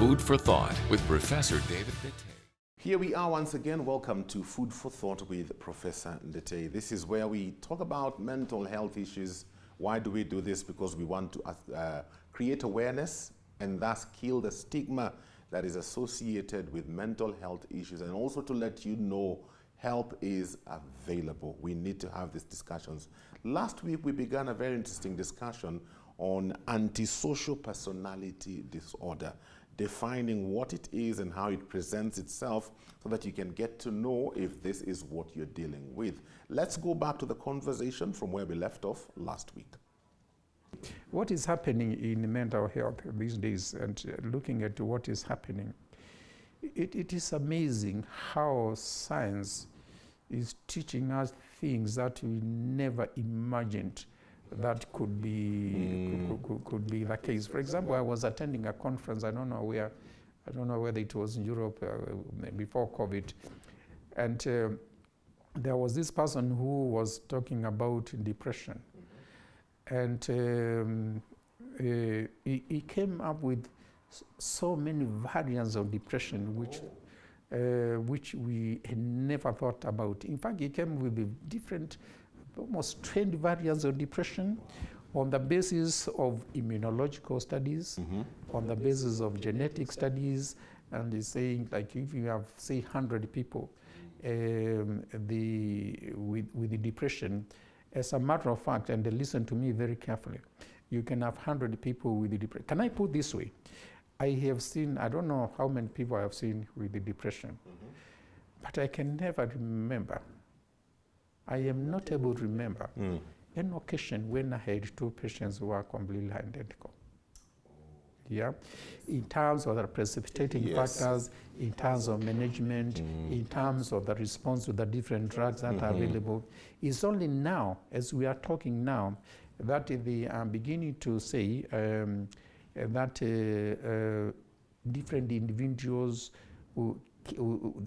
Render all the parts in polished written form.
Food for Thought with Professor David Ndete. Here we are once again. Welcome to Food for Thought with Professor Ndete. This is where we talk about mental health issues. Why do we do this? Because we want to create awareness and thus kill the stigma that is associated with mental health issues, and also to let you know help is available. We need to have these discussions. Last week we began a very interesting discussion on antisocial personality disorder, defining what it is and how it presents itself so that you can get to know if this is what you're dealing with. Let's go back to the conversation from where we left off last week. What is happening in mental health these days, and looking at what is happening, it is amazing how science is teaching us things that we never imagined that could be the case. For example, I was attending a conference, I don't know whether it was in Europe before COVID, and there was this person who was talking about depression, and he came up with so many variants of depression which we had never thought about. In fact, he came with different, almost 20 variants of depression on the basis of immunological studies, on the basis of genetic studies, and he's saying, like, if you have, say, 100 people with the depression, as a matter of fact, and they listen to me very carefully, you can have 100 people with the depression. Can I put this way? I have seen, I don't know how many people I have seen with the depression, but I can never remember. I am not able to remember an occasion when I had two patients who are completely identical. Yeah, in terms of the precipitating factors, in terms of management, in terms of the response to the different drugs that are available. It's only now, as we are talking now, that they are beginning to say that different individuals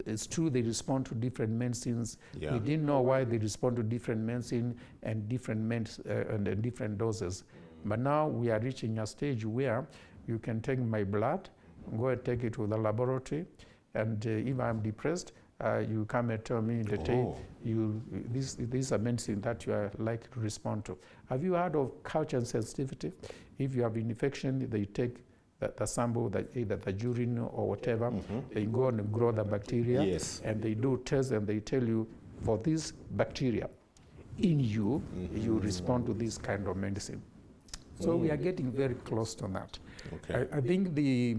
it's true they respond to different medicines. Yeah. We didn't know why they respond to different medicine and different doses. But now we are reaching a stage where you can take my blood, go and take it to the laboratory, and if I'm depressed, you come and tell me that this is a medicine that you are likely to respond to. Have you heard of culture sensitivity? If you have an infection, they take the sample, either the urine or whatever, they go and grow the bacteria, and they do tests, and they tell you, for this bacteria in you, you respond to this kind of medicine. So we are getting very close to that. Okay. I think the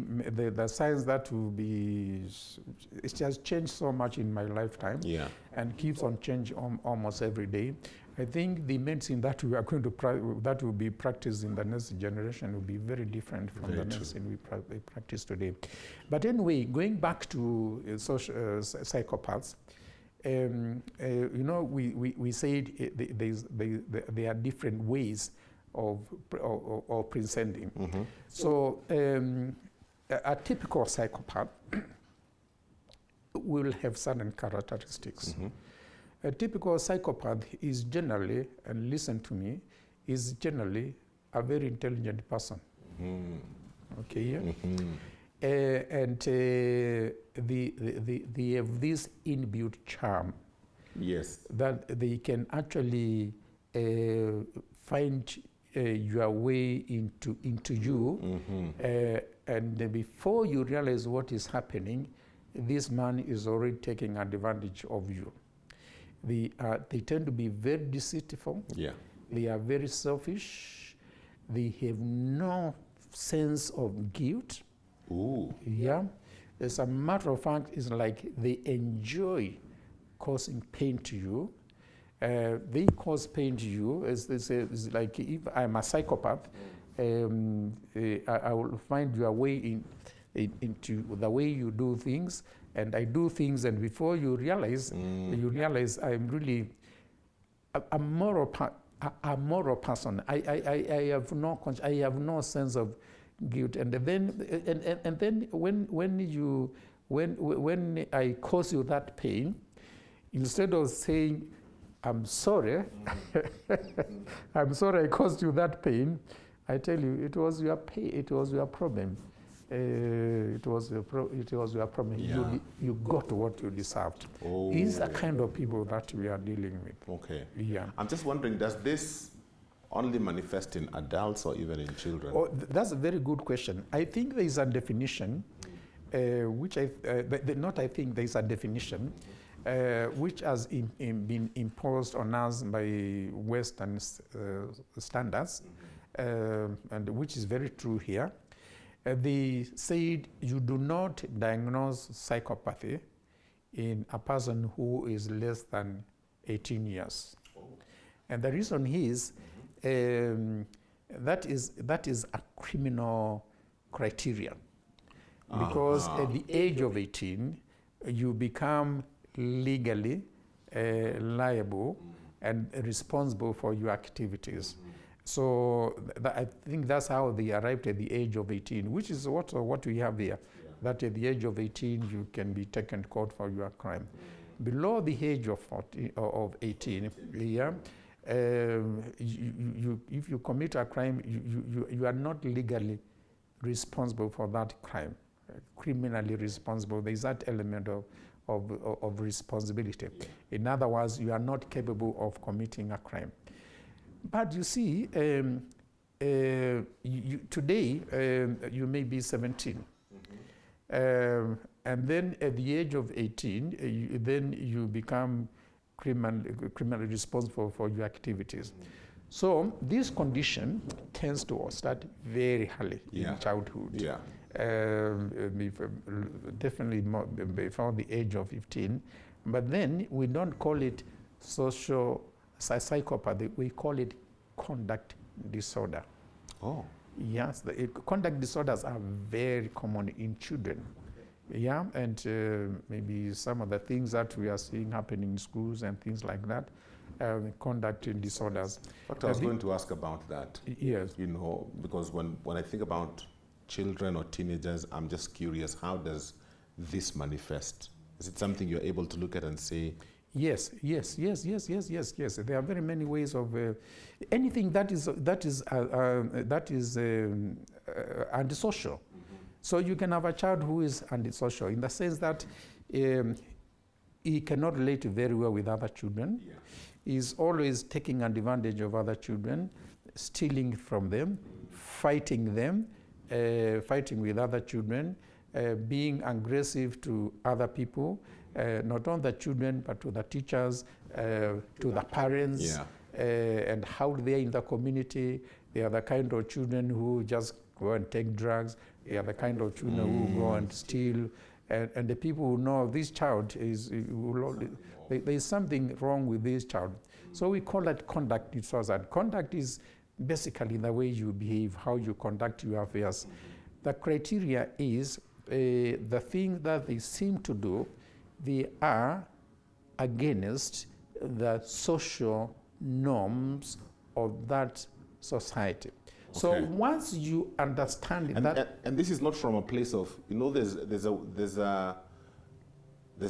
science that will be, it has changed so much in my lifetime, and keeps on changing almost every day. I think the medicine that we are going to that will be practiced in the next generation will be very different from the medicine we practice today. But anyway, going back to psychopaths, you know, we said there are different ways of presenting. So a typical psychopath will have certain characteristics. A typical psychopath is generally, and listen to me, is generally a very intelligent person. Okay, and they have this inbuilt charm. Yes. That they can actually find your way into you, and before you realize what is happening, this man is already taking advantage of you. They tend to be very deceitful. Yeah. They are very selfish. They have no sense of guilt. Ooh. Yeah. As a matter of fact, it's like they enjoy causing pain to you. They cause pain to you. It's like if I'm a psychopath, I will find your way into the way you do things, and I do things, and before you realize I'm really a moral person. I have no sense of guilt, and then when I cause you that pain, instead of saying, I'm sorry, I'm sorry I caused you that pain, I tell you, it was your pain, it was your problem. it was your problem. Yeah. You got what you deserved. Oh. These are kind of people that we are dealing with. Okay. Yeah. I'm just wondering, does this only manifest in adults or even in children? Oh, that's a very good question. I think there is a definition, which not I think there is a definition, which has been imposed on us by Western standards, and which is very true here. They said you do not diagnose psychopathy in a person who is less than 18 years. And the reason is that is a criminal criteria. Because at the age of 18, you become legally liable and responsible for your activities. So I think that's how they arrived at the age of 18, which is what we have here. Yeah. That at the age of 18, you can be taken to court for your crime. Below the age of 18, yeah, if you commit a crime, you are not legally responsible for that crime. Criminally responsible. There is that element of responsibility. In other words, you are not capable of committing a crime. But you see, today you may be 17, and then at the age of 18, then you become criminally responsible for your activities. So this condition tends to start very early in childhood. Yeah. Definitely before the age of 15, but then we don't call it social psychopathy, we call it conduct disorder. Oh. Yes, conduct disorders are very common in children. Yeah, and maybe some of the things that we are seeing happening in schools and things like that, conduct disorders. But I was going to ask about that. Yes. You know, because when I think about children or teenagers, I'm just curious, how does this manifest? Is it something you're able to look at and say, Yes. There are very many ways of anything that is antisocial. So you can have a child who is antisocial in the sense that he cannot relate very well with other children. Yeah. He's always taking advantage of other children, stealing from them, fighting them, fighting with other children, being aggressive to other people. Not only the children, but to the teachers, to the parents, and how they are in the community. They are the kind of children who just go and take drugs. They are the kind of children who go and steal. And the people who know this child there is something wrong with this child. So we call that conduct disorder. Conduct is basically the way you behave, how you conduct your affairs. The criteria is the thing that they seem to do, they are against the social norms of that society. Okay. So once you understand that, and this is not from a place of, you know, there's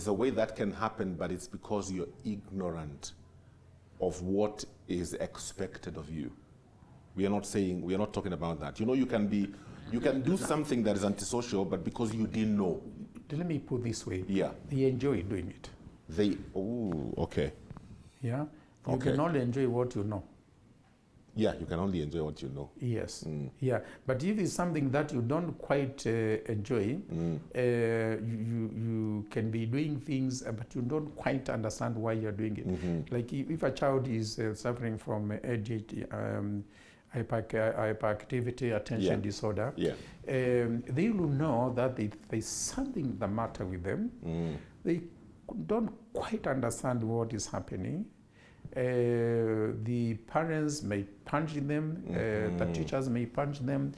a way that can happen, but it's because you're ignorant of what is expected of you. We are not talking about that. You know, you can do something that is antisocial, but because you didn't know. Let me put it this way. Yeah. They enjoy doing it. Okay. Yeah. You can only enjoy what you know. Yeah, you can only enjoy what you know. Yes. Yeah. But if it's something that you don't quite enjoy, you can be doing things, but you don't quite understand why you're doing it. Mm-hmm. Like if a child is suffering from ADHD, hyperactivity attention disorder, they will know that there's something the matter with them. They don't quite understand what is happening. The parents may punch them, the teachers may punch them,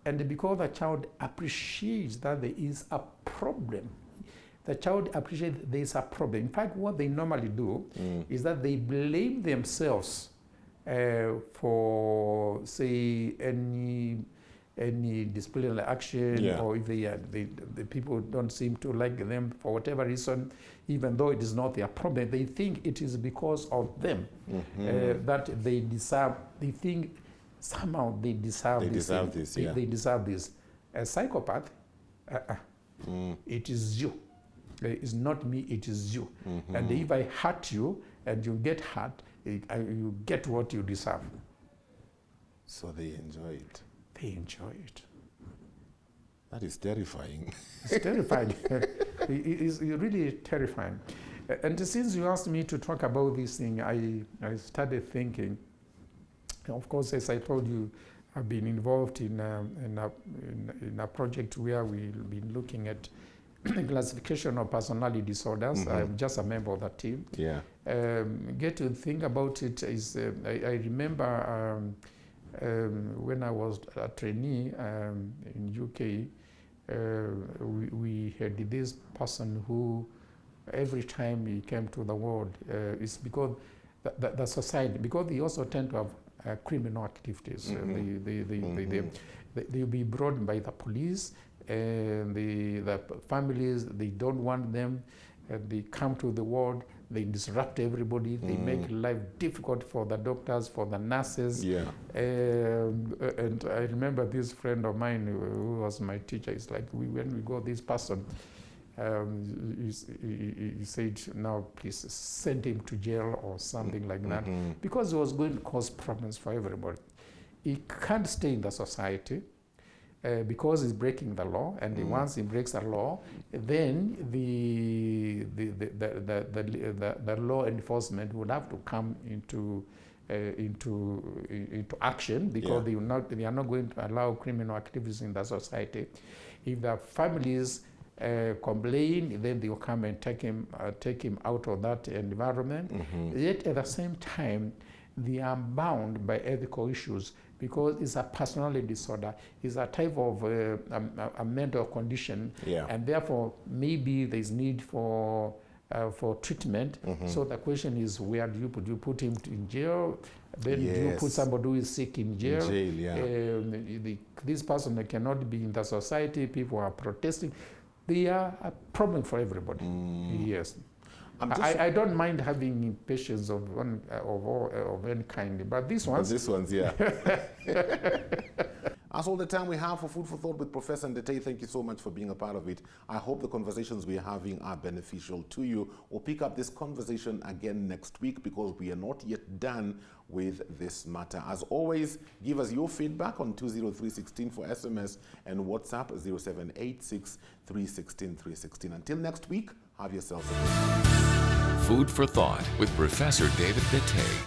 and because the child appreciates that there is a problem, the child appreciates there is a problem. In fact, what they normally do is that they blame themselves for, say, any disciplinary action, or if the people don't seem to like them for whatever reason, even though it is not their problem, they think it is because of them that they deserve. They think somehow they deserve this. They deserve this. A psychopath It is you. It's not me, it is you. Mm-hmm. And if I hurt you and you get hurt, you get what you deserve. So they enjoy it. They enjoy it. That is terrifying. It's terrifying. It's really terrifying. And since you asked me to talk about this thing, I started thinking. Of course, as I told you, I've been involved in a project where we've been looking at classification of personality disorders. Mm-hmm. I'm just a member of that team. Yeah. Get to think about it is, I remember when I was a trainee in UK, we had this person who every time he came to the ward, it's because the society, because they also tend to have criminal activities. They'll be brought by the police, and the families, they don't want them, and they come to the ward, they disrupt everybody, they make life difficult for the doctors, for the nurses. Yeah. And I remember this friend of mine who was my teacher, it's like, when we got this person, he said, now please send him to jail or something like that, because it was going to cause problems for everybody. He can't stay in the society because he's breaking the law, and once he breaks the law, then the law enforcement would have to come into action, because they are not going to allow criminal activities in the society. If the families complain, then they will come and take him out of that environment. Yet at the same time, they are bound by ethical issues, because it's a personality disorder. It's a type of a mental condition, and therefore maybe there's need for treatment. So the question is, where do you put him in jail? Then do you put somebody who is sick in jail? This person cannot be in the society. People are protesting. They are a problem for everybody. Yes. I don't mind having patients of any kind, but these ones. Yeah. That's all the time we have for Food for Thought with Professor Ndete. Thank you so much for being a part of it. I hope the conversations we're having are beneficial to you. We'll pick up this conversation again next week, because we are not yet done with this matter. As always, give us your feedback on 20316 for SMS and WhatsApp 0786 316 316. Until next week, have yourselves a good day. Food for Thought with Professor David Ndete.